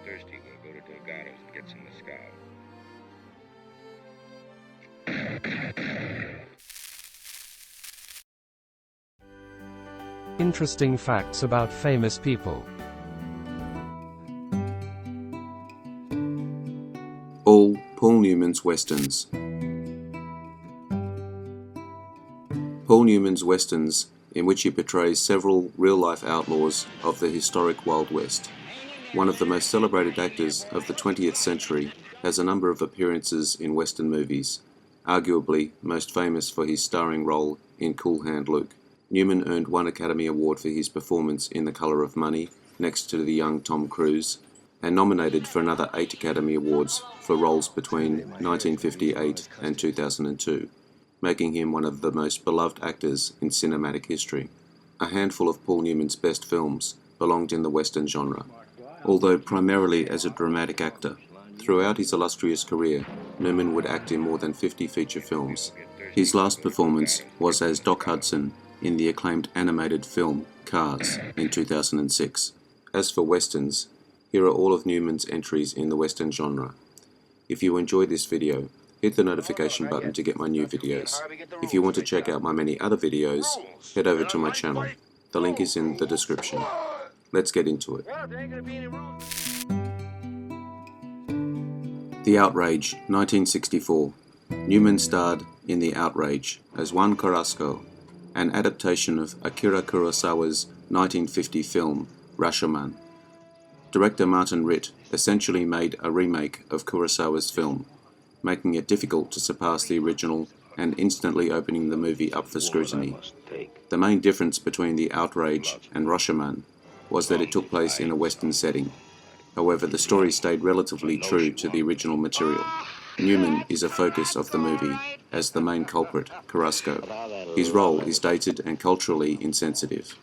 thirsty, we'll go to Delgado's and get some mezcal. Interesting facts about famous people. All Paul Newman's Westerns. Paul Newman's Westerns, in which he portrays several real-life outlaws of the historic Wild West. One of the most celebrated actors of the 20th century, has a number of appearances in Western movies, arguably most famous for his starring role in Cool Hand Luke. Newman earned one Academy Award for his performance in The Color of Money, next to the young Tom Cruise, and nominated for another 8 Academy Awards for roles between 1958 and 2002, making him one of the most beloved actors in cinematic history. A handful of Paul Newman's best films belonged in the Western genre, although primarily as a dramatic actor. Throughout his illustrious career, Newman would act in more than 50 feature films. His last performance was as Doc Hudson in the acclaimed animated film Cars in 2006. As for Westerns, here are all of Newman's entries in the Western genre. If you enjoyed this video, hit the notification button to get my new videos. If you want to check out my many other videos, head over to my channel. The link is in the description. Let's get into it. The Outrage, 1964. Newman starred in The Outrage as Juan Carrasco, an adaptation of Akira Kurosawa's 1950 film Rashomon. Director Martin Ritt essentially made a remake of Kurosawa's film, making it difficult to surpass the original and instantly opening the movie up for scrutiny. The main difference between The Outrage and Rashomon was that it took place in a Western setting. However, the story stayed relatively true to the original material. Newman is a focus of the movie as the main culprit, Carrasco. His role is dated and culturally insensitive.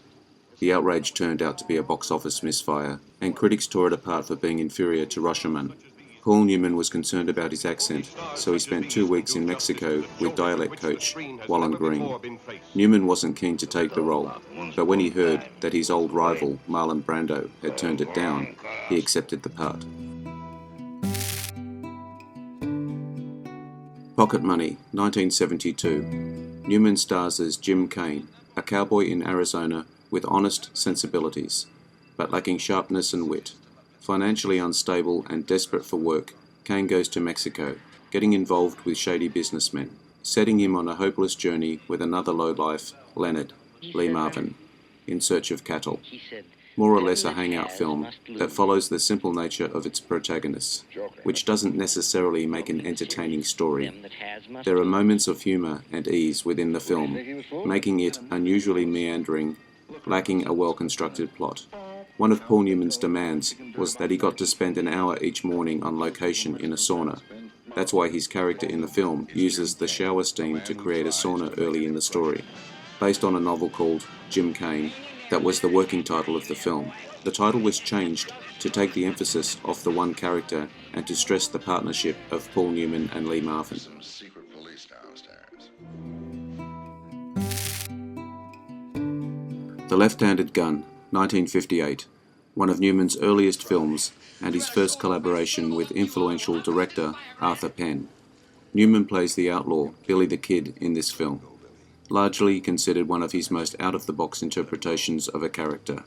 The Outrage turned out to be a box office misfire, and critics tore it apart for being inferior to Rashomon. Paul Newman was concerned about his accent, so he spent 2 weeks in Mexico with dialect coach Wallen Green. Newman wasn't keen to take the role, but when he heard that his old rival Marlon Brando had turned it down, he accepted the part. Pocket Money, 1972. Newman stars as Jim Kane, a cowboy in Arizona with honest sensibilities, but lacking sharpness and wit. Financially unstable and desperate for work, Kane goes to Mexico, getting involved with shady businessmen, setting him on a hopeless journey with another lowlife, Leonard, Lee Marvin, in search of cattle. More or less a hangout film that follows the simple nature of its protagonists, which doesn't necessarily make an entertaining story. There are moments of humour and ease within the film, making it unusually meandering, lacking a well-constructed plot. One of Paul Newman's demands was that he got to spend an hour each morning on location in a sauna. That's why his character in the film uses the shower steam to create a sauna early in the story. Based on a novel called Jim Kane, that was the working title of the film. The title was changed to take the emphasis off the one character and to stress the partnership of Paul Newman and Lee Marvin. The Left-Handed Gun, 1958, one of Newman's earliest films and his first collaboration with influential director Arthur Penn. Newman plays the outlaw Billy the Kid in this film, largely considered one of his most out-of-the-box interpretations of a character.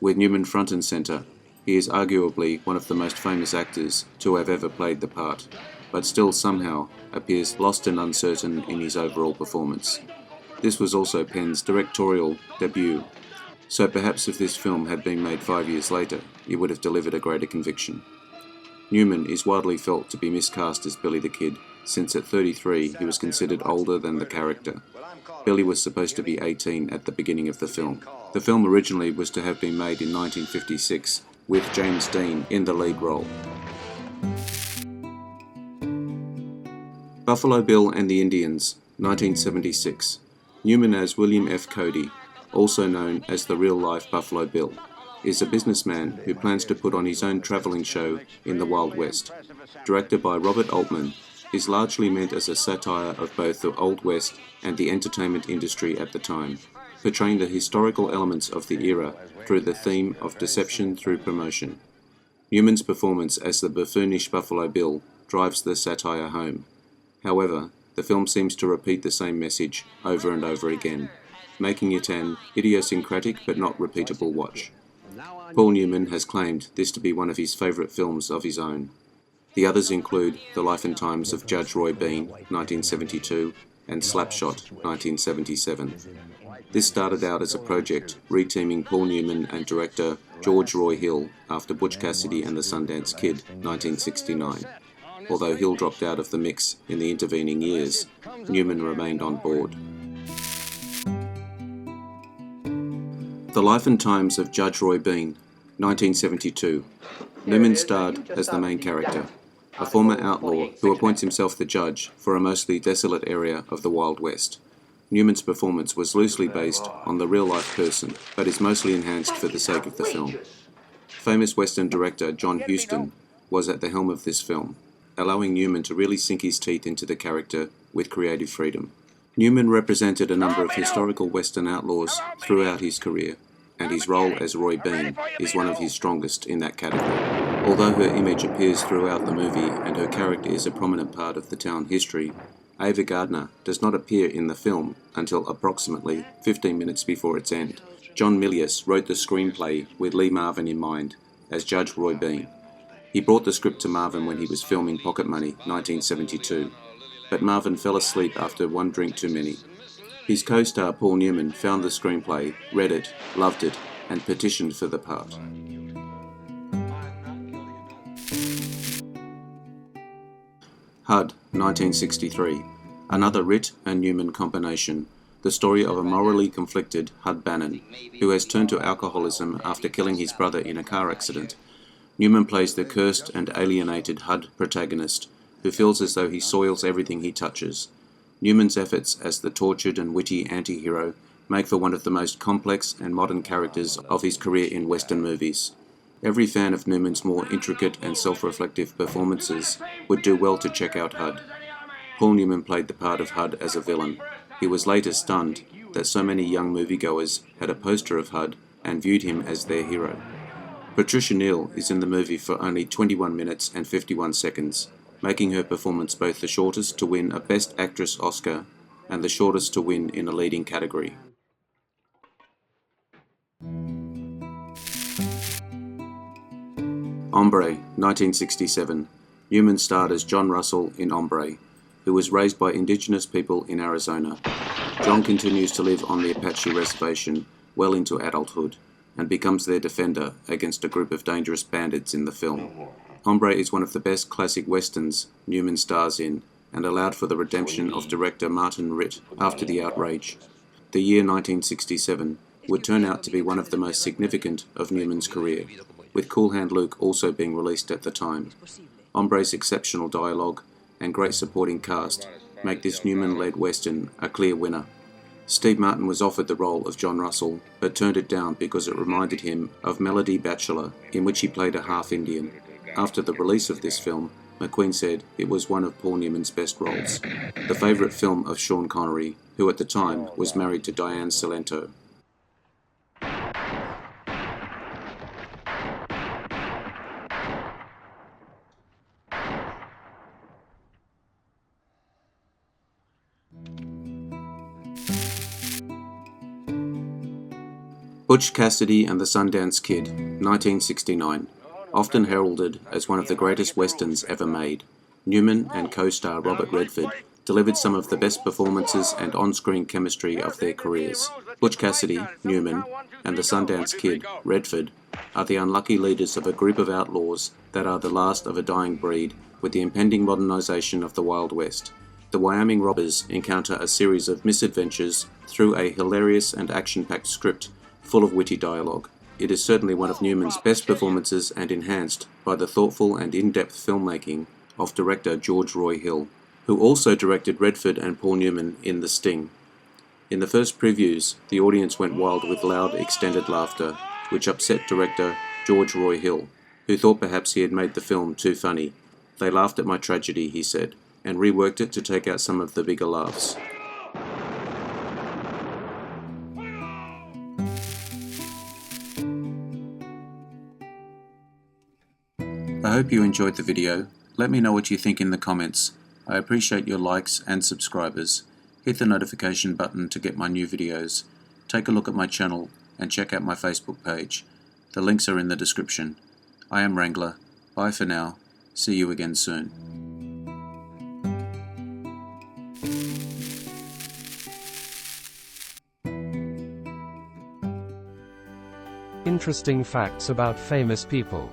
With Newman front and centre, he is arguably one of the most famous actors to have ever played the part, but still somehow appears lost and uncertain in his overall performance. This was also Penn's directorial debut, so perhaps if this film had been made 5 years later, it would have delivered a greater conviction. Newman is widely felt to be miscast as Billy the Kid, since at 33 he was considered older than the character. Billy was supposed to be 18 at the beginning of the film. The film originally was to have been made in 1956, with James Dean in the lead role. Buffalo Bill and the Indians, 1976. Newman as William F. Cody, also known as the real-life Buffalo Bill, is a businessman who plans to put on his own travelling show in the Wild West. Directed by Robert Altman, is largely meant as a satire of both the Old West and the entertainment industry at the time, portraying the historical elements of the era through the theme of deception through promotion. Newman's performance as the buffoonish Buffalo Bill drives the satire home. However, the film seems to repeat the same message over and over again, making it an idiosyncratic but not repeatable watch. Paul Newman has claimed this to be one of his favourite films of his own. The others include The Life and Times of Judge Roy Bean, 1972, and Slapshot, 1977. This started out as a project reteaming Paul Newman and director George Roy Hill after Butch Cassidy and the Sundance Kid, 1969. Although Hill dropped out of the mix in the intervening years, Newman remained on board. The Life and Times of Judge Roy Bean, 1972. Newman starred as the main character, a former outlaw who appoints himself the judge for a mostly desolate area of the Wild West. Newman's performance was loosely based on the real-life person, but is mostly enhanced for the sake of the film. Famous Western director John Huston was at the helm of this film, allowing Newman to really sink his teeth into the character with creative freedom. Newman represented a number of historical Western outlaws throughout his career, and his role as Roy Bean is one of his strongest in that category. Although her image appears throughout the movie and her character is a prominent part of the town history, Ava Gardner does not appear in the film until approximately 15 minutes before its end. John Milius wrote the screenplay with Lee Marvin in mind as Judge Roy Bean. He brought the script to Marvin when he was filming Pocket Money, 1972, but Marvin fell asleep after one drink too many. His co-star Paul Newman found the screenplay, read it, loved it, and petitioned for the part. HUD, 1963. Another Ritt and Newman combination. The story of a morally conflicted Hud Bannon, who has turned to alcoholism after killing his brother in a car accident. Newman plays the cursed and alienated Hud protagonist, who feels as though he soils everything he touches. Newman's efforts as the tortured and witty anti-hero make for one of the most complex and modern characters of his career in Western movies. Every fan of Newman's more intricate and self-reflective performances would do well to check out HUD. Paul Newman played the part of HUD as a villain. He was later stunned that so many young moviegoers had a poster of HUD and viewed him as their hero. Patricia Neal is in the movie for only 21 minutes and 51 seconds, making her performance both the shortest to win a Best Actress Oscar and the shortest to win in a leading category. Hombre, 1967. Newman starred as John Russell in Hombre, who was raised by indigenous people in Arizona. John continues to live on the Apache reservation well into adulthood and becomes their defender against a group of dangerous bandits in the film. Hombre is one of the best classic westerns Newman stars in and allowed for the redemption of director Martin Ritt after the outrage. The year 1967 would turn out to be one of the most significant of Newman's career, with Cool Hand Luke also being released at the time. Hombre's exceptional dialogue and great supporting cast make this Newman-led western a clear winner. Steve Martin was offered the role of John Russell, but turned it down because it reminded him of Melody Bachelor, in which he played a half-Indian. After the release of this film, McQueen said it was one of Paul Newman's best roles, the favourite film of Sean Connery, who at the time was married to Diane Cilento. Butch Cassidy and the Sundance Kid, 1969. Often heralded as one of the greatest westerns ever made, Newman and co-star Robert Redford delivered some of the best performances and on-screen chemistry of their careers. Butch Cassidy, Newman, and the Sundance Kid, Redford, are the unlucky leaders of a group of outlaws that are the last of a dying breed with the impending modernization of the Wild West. The Wyoming robbers encounter a series of misadventures through a hilarious and action-packed script full of witty dialogue. It is certainly one of Newman's best performances and enhanced by the thoughtful and in-depth filmmaking of director George Roy Hill, who also directed Redford and Paul Newman in The Sting. In the first previews, the audience went wild with loud, extended laughter, which upset director George Roy Hill, who thought perhaps he had made the film too funny. "They laughed at my tragedy," he said, and reworked it to take out some of the bigger laughs. I hope you enjoyed the video. Let me know what you think in the comments. I appreciate your likes and subscribers. Hit the notification button to get my new videos. Take a look at my channel and check out my Facebook page. The links are in the description. I am Wrangler. Bye for now. See you again soon. Interesting facts about famous people.